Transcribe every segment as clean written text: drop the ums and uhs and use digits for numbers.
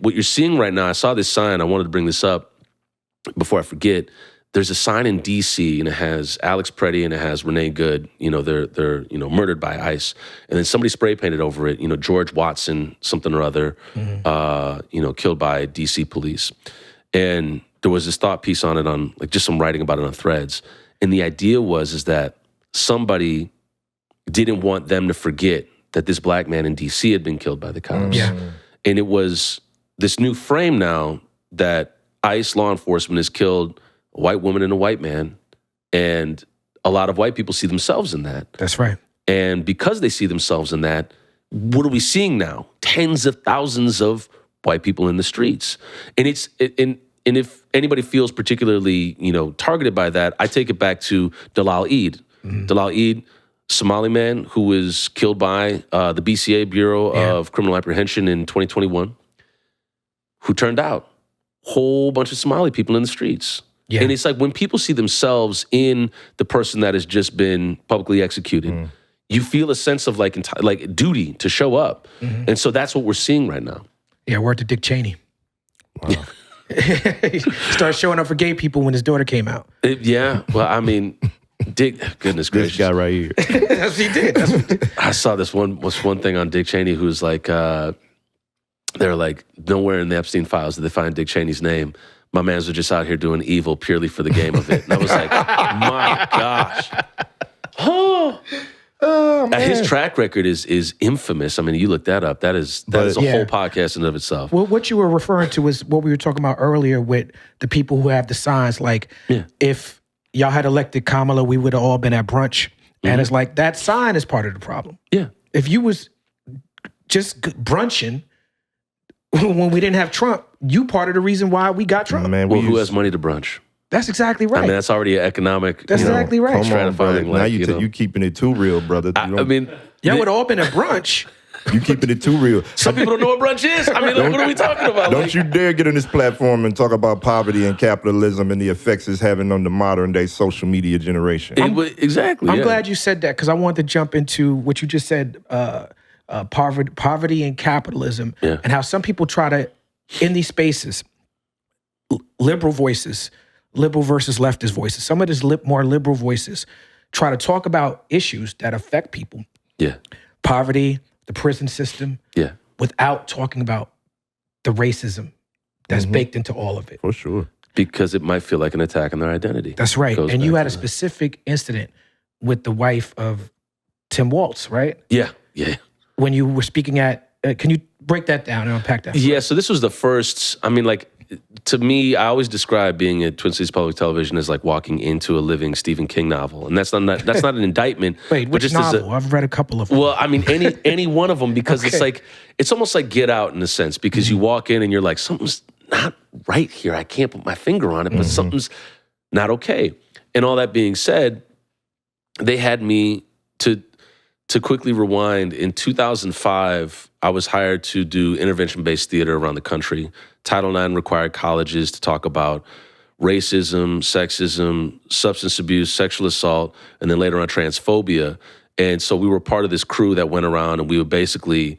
what you're seeing right now, I saw this sign. I wanted to bring this up before I forget. There's a sign in D.C. and it has Alex Preddy and it has Renee Good. They're murdered by ICE, and then somebody spray painted over it. George Watson, something or other, killed by D.C. police. And there was this thought piece on it, on like just some writing about it on Threads. And the idea is that somebody didn't want them to forget that this black man in D.C. had been killed by the cops. Yeah. And it was this new frame now that ICE law enforcement has killed a white woman and a white man, and a lot of white people see themselves in that. That's right. And because they see themselves in that, what are we seeing now? Tens of thousands of white people in the streets. And and if anybody feels particularly, targeted by that, I take it back to Dalal Eid. Dalal Eid, Somali man who was killed by the BCA Bureau of Criminal Apprehension in 2021, who turned out a whole bunch of Somali people in the streets. Yeah. And it's like when people see themselves in the person that has just been publicly executed, you feel a sense of like duty to show up. And so that's what we're seeing right now. Yeah, word to Dick Cheney. Wow. He started showing up for gay people when his daughter came out. Well, I mean, Dick, goodness gracious. This guy right here. That's what he did. I saw this one thing on Dick Cheney who's like, they're like, nowhere in the Epstein files did they find Dick Cheney's name. My mans were just out here doing evil purely for the game of it. And I was like, my gosh. Oh, man. His track record is infamous. I mean, you look that up. That is a whole podcast in and of itself. Well, what you were referring to is what we were talking about earlier with the people who have the signs. Like, if y'all had elected Kamala, we would have all been at brunch. And it's like, that sign is part of the problem. Yeah. If you was just brunching when we didn't have Trump, you part of the reason why we got Trump. Man, who has money to brunch? That's exactly right. I mean, that's already an economic. That's exactly right. Come on, brother. Now you keeping it too real, brother. I mean, y'all would have all been at brunch. You keeping it too real. Some people don't know what brunch is. I mean, what are we talking about? Don't you dare get on this platform and talk about poverty and capitalism and the effects it's having on the modern day social media generation. Exactly. I'm glad you said that, because I wanted to jump into what you just said, poverty and capitalism, and how some people try to, in these spaces, liberal voices, liberal versus leftist voices, some of these more liberal voices try to talk about issues that affect people. Yeah. Poverty, the prison system. Yeah. Without talking about the racism that's baked into all of it. For sure. Because it might feel like an attack on their identity. That's right. And you had a specific incident with the wife of Tim Walz, right? Yeah. Yeah. When you were speaking at, can you break that down and unpack that? Yeah, so this was the first, I mean, like, to me, I always describe being at Twin Cities Public Television as like walking into a living Stephen King novel. And that's not an indictment. Wait, which novel? I've read a couple of them. Well, I mean, any one of them, because it's like, it's almost like Get Out in a sense, because you walk in and you're like, something's not right here. I can't put my finger on it, but something's not okay. And all that being said, they had me to quickly rewind. In 2005, I was hired to do intervention-based theater around the country. Title IX required colleges to talk about racism, sexism, substance abuse, sexual assault, and then later on transphobia. And so we were part of this crew that went around, and we would basically,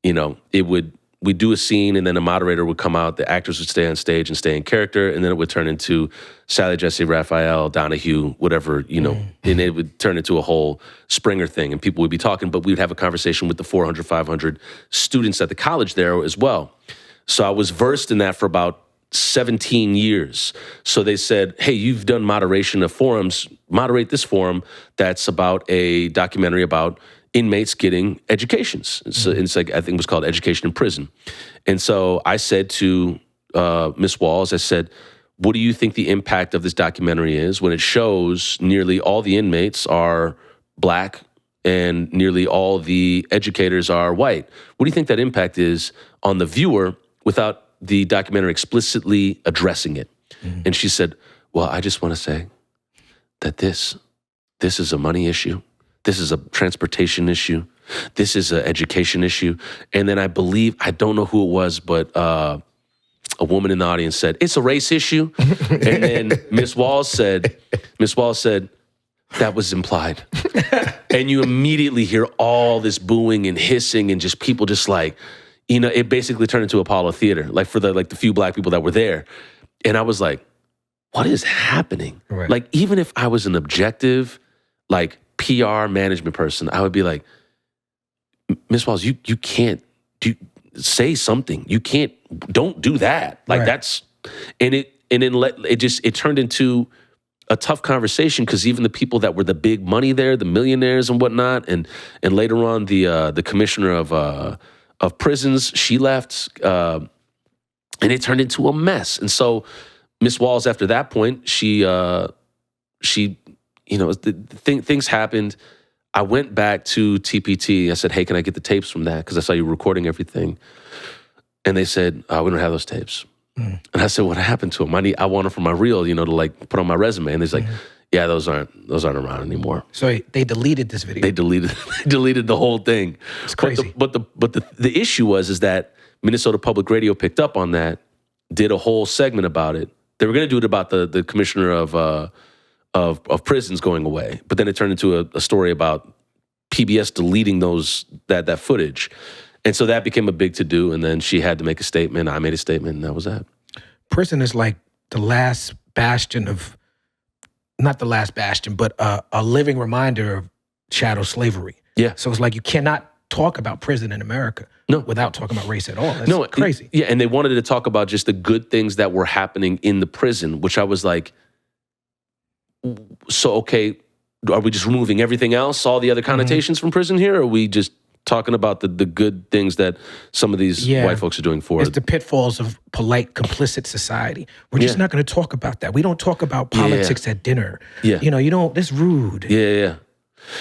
we'd do a scene, and then a moderator would come out, the actors would stay on stage and stay in character, and then it would turn into Sally Jesse Raphael, Donahue, whatever, and it would turn into a whole Springer thing, and people would be talking, but we would have a conversation with the 400, 500 students at the college there as well. So I was versed in that for about 17 years. So they said, hey, you've done moderation of forums, moderate this forum that's about a documentary about inmates getting educations. It's like, I think it was called Education in Prison. And so I said to Ms. Walz, I said, what do you think the impact of this documentary is when it shows nearly all the inmates are Black and nearly all the educators are white? What do you think that impact is on the viewer without the documentary explicitly addressing it? And she said, well, I just want to say that this is a money issue. This is a transportation issue. This is an education issue. And then I don't know who it was, but a woman in the audience said, it's a race issue. And then Ms. Walz said, that was implied. And you immediately hear all this booing and hissing and just people just like, it basically turned into Apollo Theater, like for the few black people that were there. And I was like, what is happening? Right. Like, even if I was an objective, like PR management person, I would be like, Miss Walls, you can't say something. You can't, don't do that. Like that's, and it turned into a tough conversation because even the people that were the big money there, the millionaires and whatnot, and later on the commissioner of prisons, she left, and it turned into a mess. And so Miss Walls, after that point, she things happened. I went back to TPT. I said, hey, can I get the tapes from that? Because I saw you recording everything. And they said, we don't have those tapes. And I said, what happened to them? I want them for my reel, to like put on my resume. And they're like, yeah, those aren't around anymore. So they deleted this video. They deleted the whole thing. It's crazy. But the issue was that Minnesota Public Radio picked up on that, did a whole segment about it. They were going to do it about the commissioner of prisons going away, but then it turned into a story about PBS deleting that footage. And so that became a big to-do, and then she had to make a statement, I made a statement, and that was that. Prison is like the last bastion of, not the last bastion, but a living reminder of chattel slavery. Yeah. So it's like you cannot talk about prison in America without talking about race at all. That's crazy. Yeah, and they wanted to talk about just the good things that were happening in the prison, which I was like, so, okay, are we just removing everything else, all the other connotations from prison here, or are we just talking about the good things that some of these white folks are doing for it? It's the pitfalls of polite, complicit society. We're just not going to talk about that. We don't talk about politics at dinner. Yeah. You don't, that's rude. Yeah,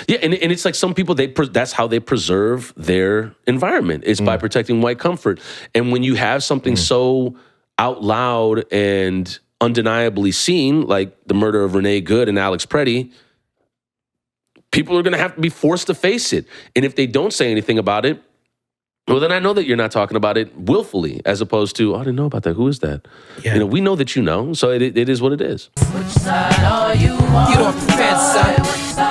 and it's like some people, that's how they preserve their environment, is by protecting white comfort. And when you have something so out loud and undeniably seen, like the murder of Renee Good and Alex Preddy, people are going to have to be forced to face it. And if they don't say anything about it, well, then I know that you're not talking about it willfully, as opposed to, I didn't know about that. Who is that? Yeah. We know that you know, so it is what it is. Which side are you on? Get off the fence, son.